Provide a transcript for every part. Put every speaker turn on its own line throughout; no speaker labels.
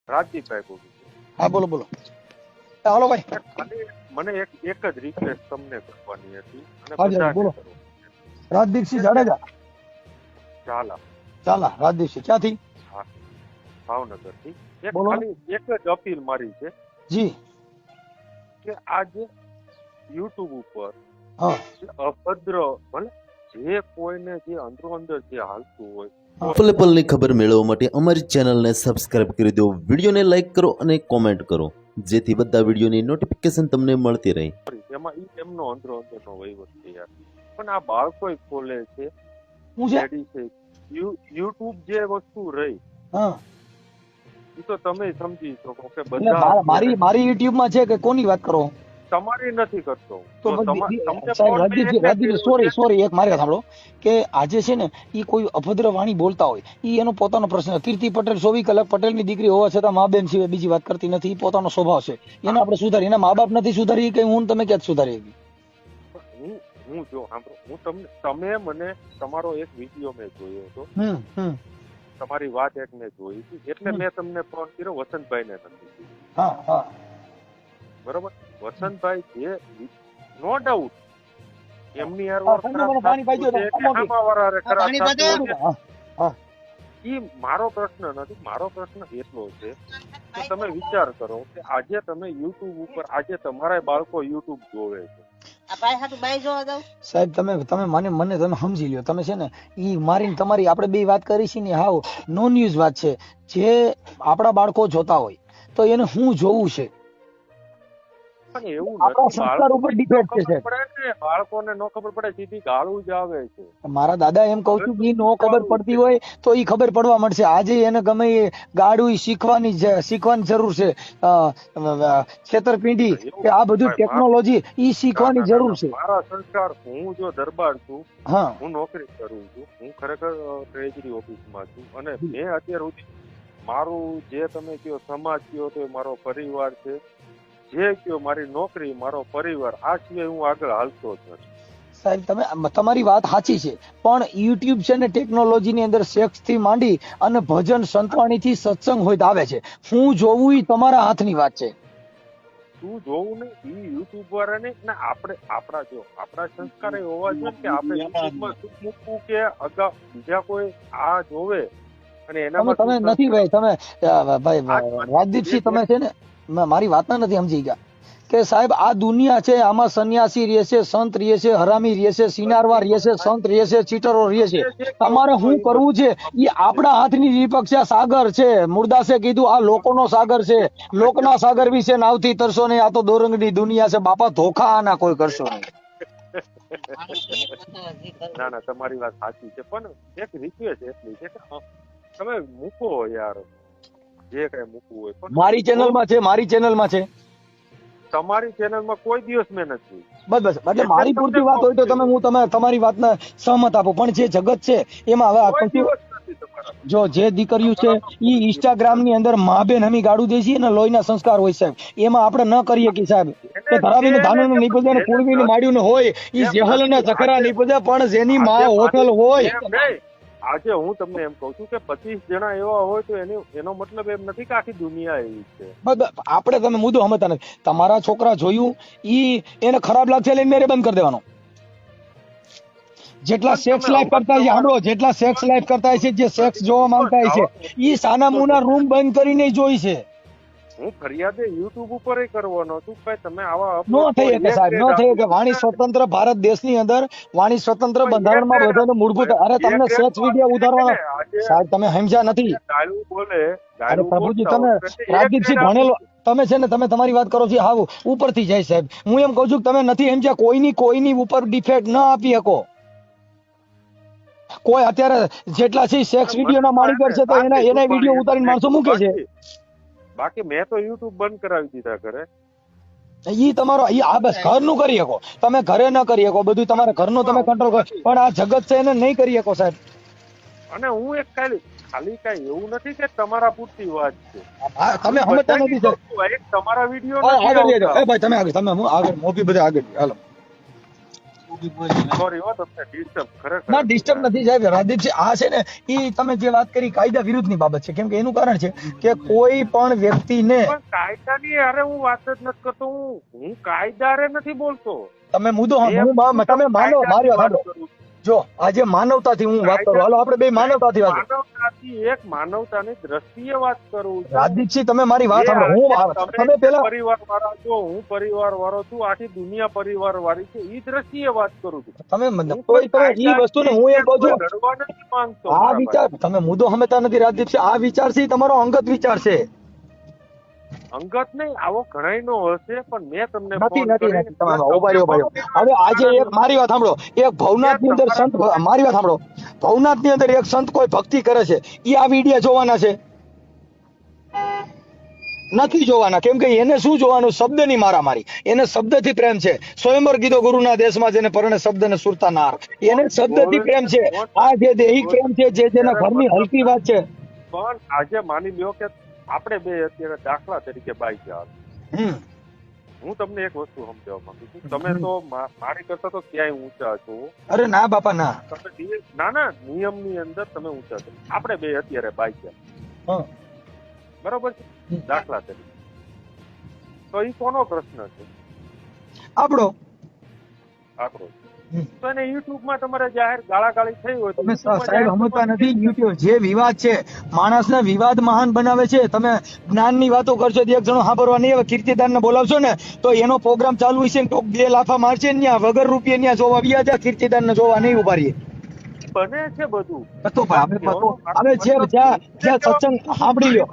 રાજદીપભાઈ બોલું છું.
હા બોલો બોલો. હાલો ભાઈ.
ખાલી મને એક જ રિક્વેસ્ટ તમને કરવાની હતી અને
હાજી,
બધાને
બોલો.
કરવાની હતી.
રાજદીપસિંહ જાડેજા.
ચાલા
ચાલા રાજદીપસિંહ ક્યાંથી?
હા, ભાવનગરથી.
બોલો.
ખાલી એક જ અપીલ મારી છે
જી.
કે આજે યુટ્યુબ ઉપર
હા
જે અભદ્ર ભલે જે કોઈને જે અંદરો અંદર જે હાલતું હોય
પલે પલની ખબર મેળવવા માટે અમારી ચેનલને સબસ્ક્રાઇબ કરી દો, વિડીયોને લાઇક કરો અને કોમેન્ટ કરો, જેથી બધા વિડીયોની નોટિફિકેશન તમને મળતી રહે.
એમાં એમનો અંદરો અંદરનો વહીવટ છે યાર. પણ આ બાળકો ખોલે છે,
હું છે?
લેડી છે, યુટ્યુબ જે વસ્તુ રહી
હા
એ તો તમે સમજી શકો કે
એટલે
બધા
મારી યુટ્યુબ માં છે કે કોની વાત કરો?
તમારી નથી કરતો.
તો
તો તમને
સાહેબ
પણ મેં
રાજદીપસિંહ
એટલે કીધું
સોરી
છે
સોરી એક મારી વાત સાંભળો કે આજે છે ને ઈ કોઈ અભદ્ર વાણી બોલતા હોય ઈ એનો પોતાનો પ્રશ્ન. કીર્તિ પટેલ 24 કલાક પટેલની દીકરી હોવા છતાં મા બેન સિવાય બીજી વાત કરતી નથી. ઈ પોતાનો સ્વભાવ છે, એને આપણે સુધારી. એના મા બાપ નથી સુધારી કે હું તમે ક્યાં સુધારી?
હું જો સાંભળો, હું તમે મને તમારો એક વિડીયો મેં જોયો હતો, તમારી વાત એક મેં જોઈ હતી એટલે મેં તમને ફોન કર્યો. વસંતભાઈ ને નથી કીધું.
હા હા
બરોબર. વસંતભાઈ જે નો ડાઉટ એમની હારે
હા, ઠંડુ મને પાણી પાઈ દ્યો.
કે આમાવાળા હારે ખરાબ થતું હોય.
હા હા
ઈ મારો પ્રશ્ન નથી. મારો પ્રશ્ન એટલો છે કે તમે વિચાર કરો કે આજે તમે યુટ્યુબ ઉપર આજે તમારા બાળકો યુટ્યુબ જોવે છે.
સાહેબ તમે મને તમે સમજી લ્યો. તમે છે ને ઈ મારીને તમારી આપણે બે વાત કરી છે ને હાવ નો ન્યૂઝ વાત છે. જે આપણા બાળકો જોતા હોય તો એને શું જોવું છે?
પણ એવું
આપણા
નથી.
સંસ્કાર ઉપર ડિપેન્ડ છે સાહેબ.
બાળકોને નો ખબર પડે સીધી ગાળું જ આવે છે.
મારા દાદા એમ કહું છું કે નો ખબર પડતી હોય તો ઈ ખબર પડવા મળશે. આજે એને ગમે એ ગાડું શીખવાની જરૂર છે. છેતરપિંડી કે આ બધું ટેકનોલોજી ઈ શીખવાની જરૂર છે.
મારા સંસ્કાર, હું જો દરબાર છું,
હા
હું નોકરી કરું છું, હું ખરેખર ટ્રેજરી ઓફિસમાં છું અને મેં અત્યાર સુધી મારું જે તમે કયો સમાજ કયો તો મારો પરિવાર છે, જે કયો મારી નોકરી, મારો પરિવાર, આ સિવાય હું આગળ હાલતો જ નથી.
સાહેબ તમારી વાત સાચી છે, પણ યુટ્યુબ છે ને ટેકનોલોજી ની અંદર સેક્સ થી માંડી અને ભજન સંતવાણી થી સત્સંગ હોય તો આવે છે. હું જોવું ઈ તમારા હાથની વાત છે.
શું જોવું નહીં ઈ યુટ્યુબ વાળા ને આપણા સંસ્કાર એ હોવા જોઈએ કે આપણે યુટ્યુબમાં શું મૂકવું કે અગા બીજા કોઈ આ જોવે અને એનામાં
તમે નથી ભાઈ તમે ભાઈ રાજદીપસિંહ તમે છે ને મારી વાતના નથી સમજી ગયા કે સાહેબ આ દુનિયા છે, આમાં સન્યાસી રહે છે, સંત રહે છે, હરામી રહે છે, સિનારવા રહે છે, સંત રહે છે, ચીટરો રહે છે. તમારે શું કરવું છે એ આપણા હાથની વિપક્ષ છે. સાગર છે, મુરદાસે કીધું આ લોકોનો સાગર છે. લોકના સાગર વિશે નાવથી તરશો નહીં. આ તો દોરંગની દુનિયા છે બાપા, ધોખા આના કોઈ કરશો નહીં.
ના તમારી વાત સાચી છે, પણ એક રિક્વેસ્ટ એટલી છે કે તમે મૂકો યાર જે કઈ મૂકવું હોય. પણ
મારી ચેનલમાં છે.
તમારી ચેનલમાં કોઈ દિવસ મેં નથી.
બસ એટલે મારી પૂરતી વાત હોય તો તમે તમારી વાતને સહમત આપો. પણ જે જગત છે એમાં હવે જો જે દીકરીઓ છે ઈ ઇન્સ્ટાગ્રામ ની અંદર મા બેન હમી ગાડું દે છે ને લોહીના સંસ્કાર હોય સાહેબ, એમાં આપણે ન કરીએ કે સાહેબ કે ધરાવીને ધાનુને નીપજે ને પૂર્વીને માડ્યું હોય ઈ જેહલ ને ઝકરા નીપજે, પણ જેની માં હોટલ હોય.
આજે હું તમને એમ કઉ છું કે 25 જણા એવા હોય તો એનો મતલબ એમ નથી કે આખી દુનિયા એવી છે.
આપણે તમે મુદ્દો સમજતા નથી. તમારા છોકરા જોયું ઈ એને ખરાબ લાગશે એટલે મેરે બંધ કરી દેવાનો. જેટલા સેક્સ લાઈફ કરતા છે સાંભળો, જેટલા સેક્સ લાઈફ કરતા છે, જે સેક્સ જોવા માંગતા છે ઈ સાના મુના રૂમ બંધ કરીને જોઈ છે.
હું ફરિયાદે યુટ્યુબ ઉપર કરવાનો છું કે તમે આવા
નો થઈ શકે સાહેબ, નો થઈ શકે. વાણી સ્વતંત્ર ભારત દેશની અંદર વાણી સ્વતંત્ર બંધારણમાં બધાને મૂળભૂત. અરે તમને સેક્સ વિડિયો ઉતારવાનો સાહેબ તમે સમજ્યા નથી. અરે પ્રભુજી તમે રાજદીપસિંહ ભણેલો તમે છે ને તમે તમારી વાત કરો છો હાવ ઉપરથી જાય સાહેબ. હું એમ કહું છું કે તમે નથી સમજ્યા. કોઈની ઉપર ડિફેક્ટ ન આપી શકો. કોઈ અત્યારે જેટલા છે સેક્સ વિડિયો ના માળીગર છે તો એના વિડિયો ઉતારીને માણસો મૂકે છે.
બાકી મેં તો યુટ્યુબ બંધ કરાવી દીધા ઘરે.
ઈ તમારો આ બસ ઘરનું કરી શકો તમે, ઘરે ન કરી શકો. બધું તમારા ઘરનું તમે કંટ્રોલ કરો, પણ આ જગત છે એને નહીં કરી શકો સાહેબ.
અને હું એક ખાલી કઈ એવું નથી કે તમારા પૂરતી વાત છે.
તમે સમજતા નથી સાહેબ.
તમારા વિડીયો
આગળ ભાઈ તમે આગળ મોભી બધા આગળ હાલો.
સોરી હો તમને ડિસ્ટર્બ ખરેખર
ના ડિસ્ટર્બ નથી સાહેબ. રાજદીપસિંહ આ છે ને ઈ તમે જે વાત કરી કાયદા વિરુદ્ધની બાબત છે. કેમ કે એનું કારણ છે કે કોઈ પણ વ્યક્તિને
પણ કાયદાની અરે હું વાત જ નથી કરતો. હું કાયદારે નથી બોલતો.
તમે મુદ્દો તમે માનો મારી વાત સાંભળો. જો આજે માનવતાથી હું વાત કરું, હાલો આપણે બે માનવતાથી વાત કરીએ.
માનવતાથી એક માનવતાની દ્રષ્ટિએ વાત કરું છું.
રાજદીપસિંહ તમે મારી વાત સાંભળો. તમે પેલા
પરિવાર વાળા છો, હું પરિવાર વાળો છું, આખી દુનિયા પરિવાર વાળી છે, ઈ દ્રષ્ટિએ વાત કરું છું.
તમે કોઈ તમે ઈ વસ્તુને હું એમ કહું છું,
લડવા નથી માંગતો.
આ વિચાર તમે મુદ્દો સમજતા નથી રાજદીપસિંહ. આ વિચાર છે તમારો અંગત વિચાર છે.
અંગત નહીં, આવો ઘણાય નો હશે, પણ મેં તમને
નથી
ફોન
નથી
કરીને
નથી તમે ઉભા રહ્યો. હવે આજે એક મારી વાત સાંભળો, એક ભવનાથ ની અંદર સંત, મારી વાત સાંભળો, ભવનાથ ની અંદર એક સંત કોઈ ભક્તિ કરે છે, ઈ આ વિડિયા જોવાના છે? નથી જોવાના. કેમ કે એને શું જોવાનું? શબ્દની મારામારી. એને શબ્દથી પ્રેમ છે. સ્વયંવર કીધો ગુરુના દેશમાં જેને પરણે શબ્દને સુરતા નાર. એને શબ્દથી પ્રેમ છે. આ જે દૈહિક પ્રેમ છે, જે જેના ઘરની હલકી વાત છે.
પણ આજે માની લ્યો કે આપણે બે અત્યારે દાખલા તરીકે બાઈ ગયા. હું તમને એક વસ્તુ સમજાવવા માંગુ છું. તમે તો મારી કરતા તો ક્યાંય ઊંચા છો.
અરે ના બાપા ના.
તમે ના નિયમની અંદર તમે ઊંચા છો. આપણે બે અત્યારે બાઈ ગયા, બરોબર છે, દાખલા તરીકે. તો એ કોનો પ્રશ્ન છે?
આપણો.
તો એને યુટ્યુબ માં તમારે જાહેર ગાળાગાળી થઈ હોય તો
તમે સાહેબ સમજતા નથી. યુટ્યુબ જે વિવાદ છે, માણસને વિવાદ મહાન બનાવે છે. તમે જ્ઞાનની વાતો કરશો તો એક જણો સાંભળવા નહીં આવે. કીર્તિદાનને બોલાવશો ને તો એનો પ્રોગ્રામ ચાલુ છે ને તો 2 લાફા મારશે ને ત્યાં વગર રૂપિયા ત્યાં જોવા વ્યા જાય. કીર્તિદાનને જોવા નહીં ઉભા રહીએ.
બને છે બધું.
તો હવે જ્યાં સત્સંગ સાંભળી લ્યો,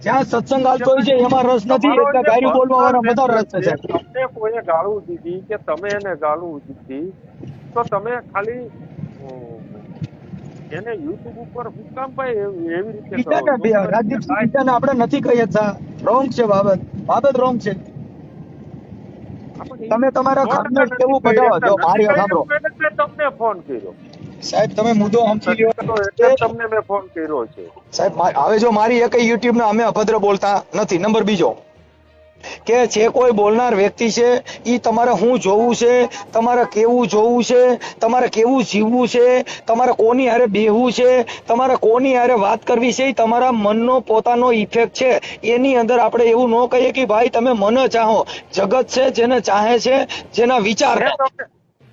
જ્યાં સત્સંગ હાલતો હોય છે એમાં રસ નથી, એટલે ગાયરું બોલવા વાળા બધા રસ છે.
તમને કોઈએ ગાળું દીધી કે તમે એને ગાળું દીધી તો તમે ખાલી એને યુટ્યુબ ઉપર હું કામ ભાઈ એવી રીતે કરો?
રાજદીપસિંહ ગીતાને આપણે નથી કહી શકતા. રોંગ છે બાબત રોંગ છે. તમે તમારા ઘરને કેવું બતાવો. જો મારી વાત સાંભળો,
મેં તમને ફોન કર્યો
સાહેબ, તમે મુદ્દો સમજી લ્યો.
તમને મેં ફોન કર્યો છે
સાહેબ. હવે જો મારી એક યુટ્યુબ ને અમે અભદ્ર બોલતા નથી. નંબર બીજો કે જે કોઈ બોલનાર વ્યક્તિ છે ઈ તમારે શું જોવું છે, તમારે કેવું જોવું છે, તમારે કેવું જીવવું છે, તમારે કોની હારે બેહવું છે, તમારે કોની હારે વાત કરવી છે, તમારા મનનો પોતાનો ઇફેક્ટ છે. એની અંદર આપણે એવું ન કહીએ કે ભાઈ તમે મન ચાહો. જગત છે જેને ચાહે છે, જેના વિચાર.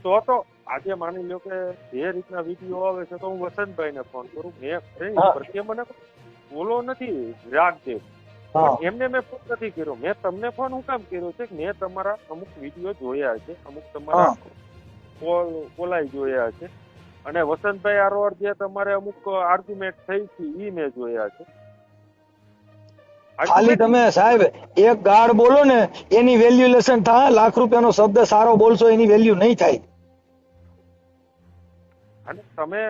તો આજે માની લો કે જે રીતના વિડીયો આવે છે તો હું વસંતભાઈ ને ફોન કરું. મેં પ્રત્યે મને બોલો નથી રાગદેવ, એમને મેં ફોન નથી કર્યો. મેં તમને ફોન હું કામ કર્યો છે કે મેં તમારા અમુક વિડીયો જોયા છે, અમુક તમારા બોલાઈ જોયા છે, અને વસંતભાઈ આરોર જે તમારે અમુક આર્ગ્યુમેન્ટ થઈ છે ઈ મેં જોયા છે.
ખાલી તમે સાહેબ એક ગાળ બોલો ને એની વેલ્યુલેશન થાય. લાખ રૂપિયાનો શબ્દ સારો બોલશો એની વેલ્યુ નહીં થાય.
અને તમે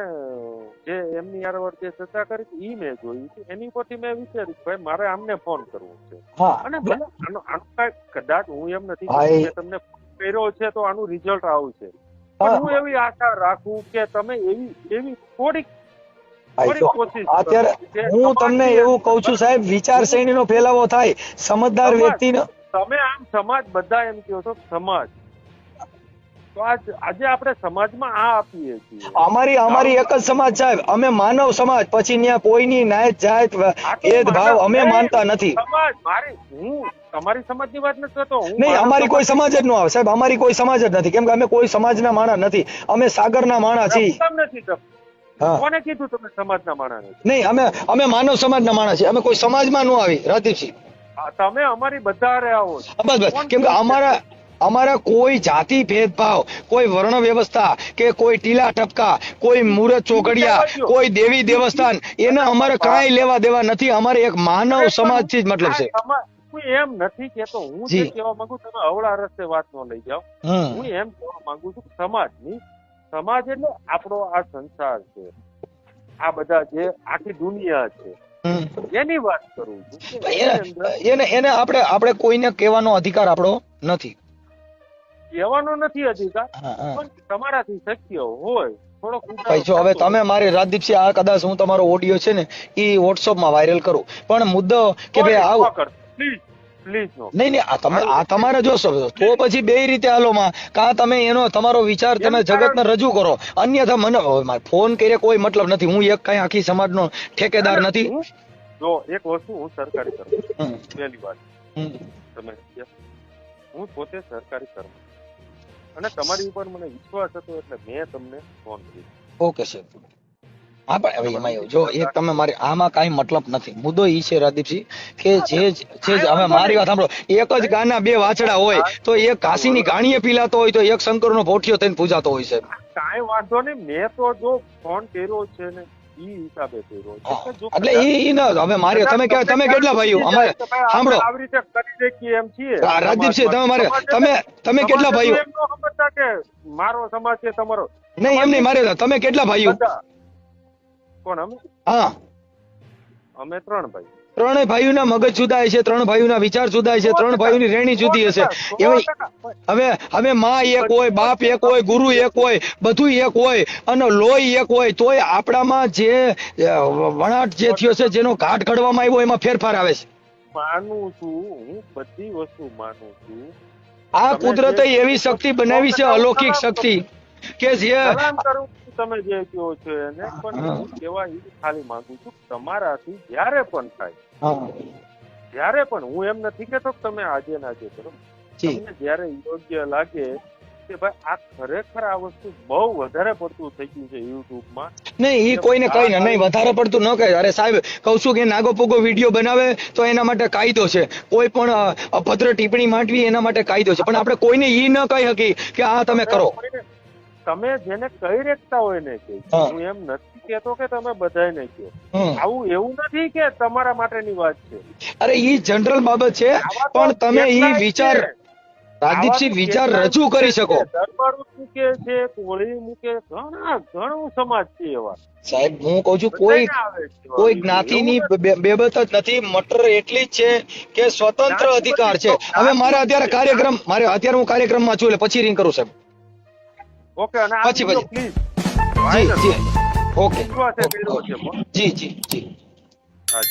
જે એમની આરવર જે ચર્ચા કરી ઈ મેં જોયું છે. એની પરથી મેં વિચાર્યું ભાઈ મારે આમને ફોન કરવો છે. અને આનું કદાચ હું એમ નથી કે તમને કર્યો છે તો આનું રિઝલ્ટ આવશે, પણ હું એવી આશા રાખું કે તમે એવી થોડીક કોશિશ.
અત્યારે હું તમને એવું કઉ છું સાહેબ, વિચારશ્રેણીનો ફેલાવો થાય. સમજદાર વ્યક્તિનો
તમે આમ સમાજ બધા એમ કહો છો સમાજ, તો આજે આપણે સમાજમાં આ આપીએ છીએ.
અમારી એક જ સમાજ સાહેબ, અમે માનવ સમાજ. પછી ત્યાં કોઈની નાયત જાત ભેદભાવ અમે માનતા નથી.
સમાજ હું તમારી સમાજની વાત નથી કરતો.
નહીં, અમારી કોઈ સમાજ જ ન આવે સાહેબ. અમારી કોઈ સમાજ જ નથી. કેમ કે અમે કોઈ સમાજના માણસ નથી. અમે સાગરના માણસ છીએ.
કોને કીધું તમે સમાજના માણસ નથી?
નહીં, અમે માનવ સમાજના માણસ છીએ. અમે કોઈ સમાજમાં ન આવી. રાજદીપસિંહ
તમે અમારી બધા આવો
બસ. કેમ કે અમારા કોઈ જાતિ ભેદભાવ, કોઈ વર્ણ વ્યવસ્થા કે કોઈ ટીલા ટપકા, કોઈ મુહૂર્ત ચોકડિયા, કોઈ દેવી દેવસ્થાન, એને અમારે કાંઈ લેવા દેવા નથી. અમારે એક માનવ સમાજ થી જ મતલબ છે.
હું એમ નથી કેતો, હું જે કહેવા માંગુ તમે અવળા રસ્તે વાત ન લઈ જાઓ. હું એમ કહેવા માંગુ છું સમાજ એટલે આપણો આ સંસાર છે, આ બધા જે આખી દુનિયા છે એની વાત કરું છું.
એને આપણે કોઈને કહેવાનો અધિકાર આપણો નથી.
કહેવાનો નથી અધિકાર, પણ તમારાથી શક્ય હોય થોડોક.
હવે તમે મારી રાજદીપસિંહ આ કદાચ હું તમારો ઓડિયો છે ને એ વોટ્સઅપ માં વાયરલ કરું, પણ મુદ્દો કે ભાઈ આવો
પ્લીઝ નો
નહીં આ તમે આ તમારે જોશો તો પછી બે રીતે હાલો માં કાં તમે એનો તમારો વિચાર તમે જગતને રજૂ કરો, અન્યથા મને ફોન કરે કોઈ મતલબ નથી. હું એક કઈ આખી સમાજનો ઠેકેદાર નથી.
જો એક વસ્તુ હું સરકારી કર્મ પહેલી વાત તમે હું પોતે સરકારી કર્મ અને તમારી ઉપર મને વિશ્વાસ હતો એટલે મેં તમને ફોન કર્યો.
ઓકે સાહેબ. હા પણ હવે એમાં એવું જો એક તમે મારી આમાં કાંઈ મતલબ નથી. મુદ્દો ઈ છે રાજદીપસિંહ કે જે હવે મારી વાત સાંભળો, એક જ ગાના બે વાછડા હોય તો એક કાશીની ગાણીએ પીલાતો હોય તો એક શંકરનો પોઠિયો થઈને પૂજાતો હોય છે.
કાંઈ વાંધો નહીં, મેં તો જો ફોન કર્યો છે ને ઈ હિસાબે કર્યો છે.
એટલે ઈ ન હવે મારી તમે કેટલા ભાઈઓ અમારે સાંભળો
આવી રીતે કરી શકીએ એમ છીએ.
રાજદીપસિંહ તમે કેટલા ભાઈઓ?
એમ ન સમજતા કે મારો સમાજ છે તમારો
નહીં એમ નહીં મારે તમે કેટલા ભાઈઓ?
કોણ અમે?
હા
અમે 3 ભાઈ.
ત્રણેય ભાઈઓના મગજ જુદા છે, 3 ભાઈઓના વિચાર જુદા છે, 3 ભાઈઓની રેણી જુદી હશે. હવે માં એક હોય, બાપ એક હોય, ગુરુ એક હોય, બધું એક હોય અને લોહી એક હોય તોય આપણામાં જે વણાટ જે થયો છે, જેનો ઘાટ ઘડવામાં આવ્યો એમાં ફેરફાર આવે છે.
માનું છું હું, બધી વસ્તુ માનું છું.
આ કુદરતે એવી શક્તિ બનાવી છે, અલૌકિક શક્તિ કે જે
તમે જે કહો છો એને પણ હું કહેવા એ ખાલી માંગુ છું તમારાથી જ્યારે પણ થાય, જ્યારે પણ, હું એમ નથી કેતો કે તમે આજે ના આજે કરો, તમને જ્યારે યોગ્ય લાગે કે ભાઈ આ ખરેખર આ વસ્તુ બહુ વધારે પડતું થઈ ગયું છે યુટ્યુબમાં.
નહીં ઈ કોઈને કઈ નહીં વધારે પડતું ન કહે. અરે સાહેબ કઉ છું કે નાગો પૂગો વિડીયો બનાવે તો એના માટે કાયદો છે, કોઈ પણ અભદ્ર ટિપ્પણી માંડવી એના માટે કાયદો છે, પણ આપણે કોઈને ઈ ન કહી શકી કે આ તમે કરો.
તમે જેને કહી રેખતા હોય ને કે હું એમ નથી કેતો કે તમે બધાને કહો, આવું એવું નથી કે તમારા માટેની વાત છે.
અરે ઈ જનરલ બાબત છે, પણ તમે ઈ વિચાર રાજદીપસિંહ વિચાર રજૂ કરી શકો.
દરબારું મૂકે છે, કોળી મૂકે, ઘણું સમાજ છે એવા.
સાહેબ હું કઉ છું કોઈ જ્ઞાતિની બેબત જ નથી. મટર એટલી જ છે કે સ્વતંત્ર અધિકાર છે. હવે મારે અત્યારે હું કાર્યક્રમમાં છું એટલે પછી રિંગ કરું સાહેબ.
ઓકે અને
પછી
પ્લીઝ
જી ઓકે
વિશ્વાસે કર્યો છે
જી.
હા.